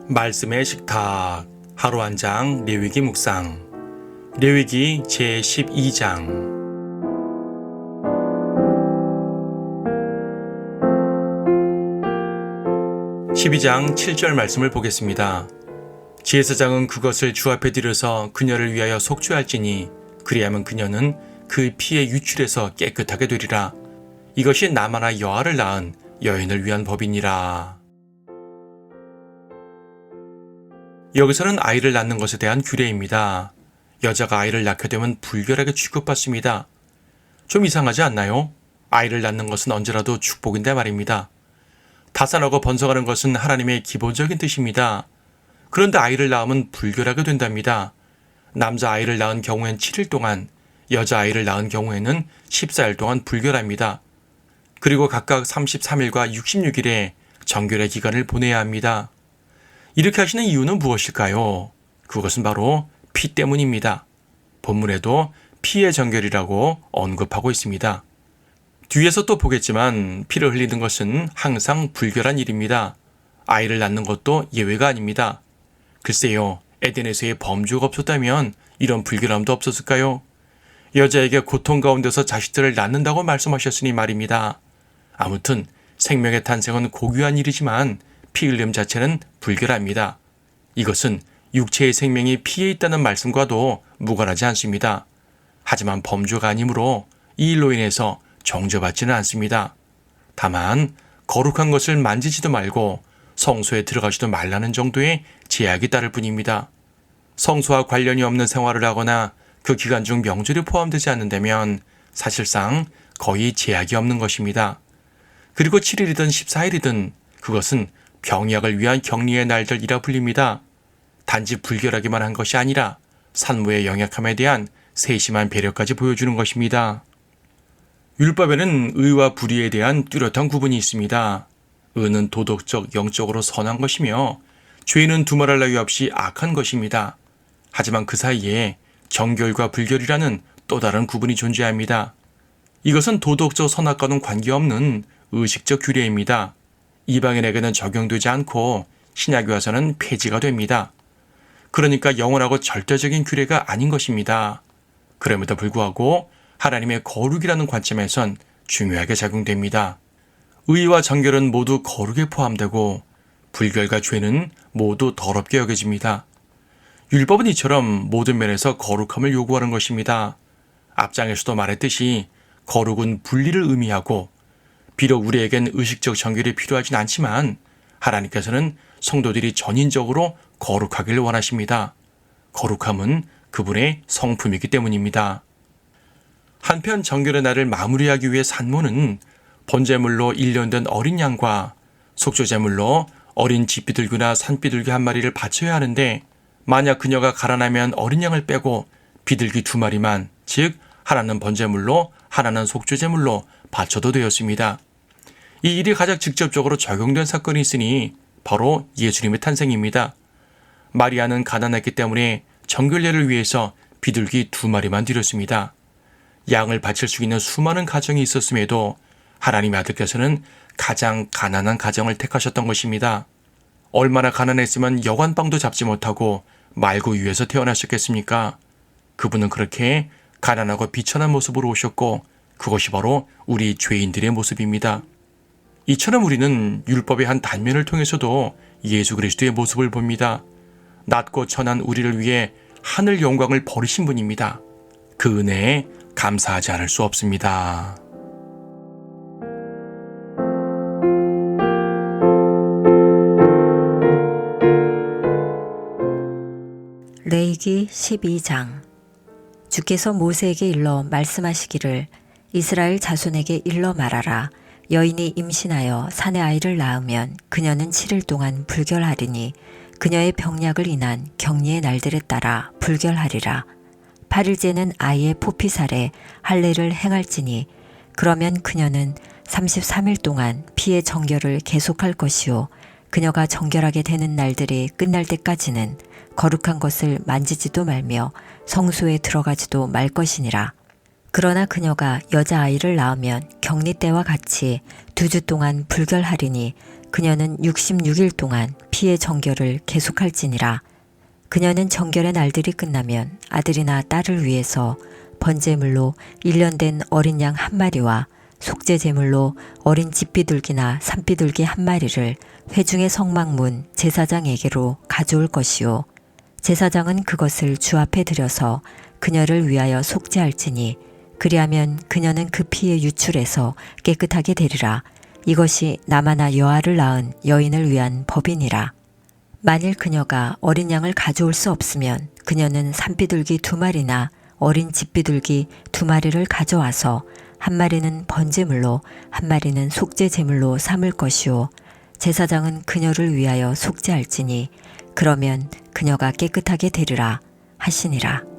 말씀의 식탁 하루 한 장 레위기 묵상 레위기 제12장 12장 7절 말씀을 보겠습니다. 제사장은 그것을 주 앞에 들여서 그녀를 위하여 속죄할지니 그리하면 그녀는 그 피의 유출에서 깨끗하게 되리라. 이것이 나마나 여아를 낳은 여인을 위한 법이니라. 여기서는 아이를 낳는 것에 대한 규례입니다. 여자가 아이를 낳게 되면 불결하게 취급받습니다. 좀 이상하지 않나요? 아이를 낳는 것은 언제라도 축복인데 말입니다. 다산하고 번성하는 것은 하나님의 기본적인 뜻입니다. 그런데 아이를 낳으면 불결하게 된답니다. 남자 아이를 낳은 경우엔 7일 동안, 여자 아이를 낳은 경우에는 14일 동안 불결합니다. 그리고 각각 33일과 66일에 정결의 기간을 보내야 합니다. 이렇게 하시는 이유는 무엇일까요? 그것은 바로 피 때문입니다. 본문에도 피의 정결이라고 언급하고 있습니다. 뒤에서 또 보겠지만 피를 흘리는 것은 항상 불결한 일입니다. 아이를 낳는 것도 예외가 아닙니다. 글쎄요, 에덴에서의 범죄가 없었다면 이런 불결함도 없었을까요? 여자에게 고통 가운데서 자식들을 낳는다고 말씀하셨으니 말입니다. 아무튼 생명의 탄생은 고귀한 일이지만 피 흘림 자체는 불결합니다. 이것은 육체의 생명이 피에 있다는 말씀과도 무관하지 않습니다. 하지만 범죄가 아니므로 이 일로 인해서 정죄받지는 않습니다. 다만 거룩한 것을 만지지도 말고 성소에 들어가지도 말라는 정도의 제약이 따를 뿐입니다. 성소와 관련이 없는 생활을 하거나 그 기간 중 명절이 포함되지 않는다면 사실상 거의 제약이 없는 것입니다. 그리고 7일이든 14일이든 그것은 병약을 위한 격리의 날들이라 불립니다. 단지 불결하기만 한 것이 아니라 산모의 영약함에 대한 세심한 배려까지 보여주는 것입니다. 율법에는 의와 불의에 대한 뚜렷한 구분이 있습니다. 의는 도덕적, 영적으로 선한 것이며 죄는 두말할 나위 없이 악한 것입니다. 하지만 그 사이에 정결과 불결이라는 또 다른 구분이 존재합니다. 이것은 도덕적 선악과는 관계없는 의식적 규례입니다. 이방인에게는 적용되지 않고 신약에 와서는 폐지가 됩니다. 그러니까 영원하고 절대적인 규례가 아닌 것입니다. 그럼에도 불구하고 하나님의 거룩이라는 관점에선 중요하게 작용됩니다. 의와 정결은 모두 거룩에 포함되고 불결과 죄는 모두 더럽게 여겨집니다. 율법은 이처럼 모든 면에서 거룩함을 요구하는 것입니다. 앞장에서도 말했듯이 거룩은 분리를 의미하고 비록 우리에겐 의식적 정결이 필요하진 않지만 하나님께서는 성도들이 전인적으로 거룩하기를 원하십니다. 거룩함은 그분의 성품이기 때문입니다. 한편 정결의 날을 마무리하기 위해 산모는 번제물로 1년 된 어린 양과 속죄제물로 어린 집비둘기나 산비둘기 한 마리를 바쳐야 하는데 만약 그녀가 가라나면 어린 양을 빼고 비둘기 2마리만, 즉 하나는 번제물로 하나는 속죄제물로 바쳐도 되었습니다. 이 일이 가장 직접적으로 적용된 사건이 있으니 바로 예수님의 탄생입니다. 마리아는 가난했기 때문에 정결례를 위해서 비둘기 2마리만 드렸습니다. 양을 바칠 수 있는 수많은 가정이 있었음에도 하나님의 아들께서는 가장 가난한 가정을 택하셨던 것입니다. 얼마나 가난했으면 여관방도 잡지 못하고 말구 위에서 태어나셨겠습니까? 그분은 그렇게 가난하고 비천한 모습으로 오셨고 그것이 바로 우리 죄인들의 모습입니다. 이처럼 우리는 율법의 한 단면을 통해서도 예수 그리스도의 모습을 봅니다. 낮고 천한 우리를 위해 하늘 영광을 버리신 분입니다. 그 은혜에 감사하지 않을 수 없습니다. 레위기 12장. 주께서 모세에게 일러 말씀하시기를 이스라엘 자손에게 일러 말하라. 여인이 임신하여 산에 아이를 낳으면 그녀는 7일 동안 불결하리니 그녀의 병약을 인한 격리의 날들에 따라 불결하리라. 8일째는 아이의 포피살에 할례를 행할지니 그러면 그녀는 33일 동안 피의 정결을 계속할 것이요 그녀가 정결하게 되는 날들이 끝날 때까지는 거룩한 것을 만지지도 말며 성소에 들어가지도 말 것이니라. 그러나 그녀가 여자아이를 낳으면 격리 때와 같이 2주 동안 불결하리니 그녀는 66일 동안 피의 정결을 계속할지니라. 그녀는 정결의 날들이 끝나면 아들이나 딸을 위해서 번제물로 1년 된 어린 양 1마리와 속죄 제물로 어린 집비둘기나 산비둘기 1마리를 회중의 성막문 제사장에게로 가져올 것이요. 제사장은 그것을 주 앞에 들여서 그녀를 위하여 속죄할지니 그리하면 그녀는 그 피에 유출해서 깨끗하게 되리라. 이것이 나마나 여아를 낳은 여인을 위한 법이니라. 만일 그녀가 어린 양을 가져올 수 없으면 그녀는 산비둘기 2마리나 어린 집비둘기 2마리를 가져와서 1마리는 번제물로 1마리는 속죄 제물로 삼을 것이요. 제사장은 그녀를 위하여 속죄할지니 그러면 그녀가 깨끗하게 되리라 하시니라.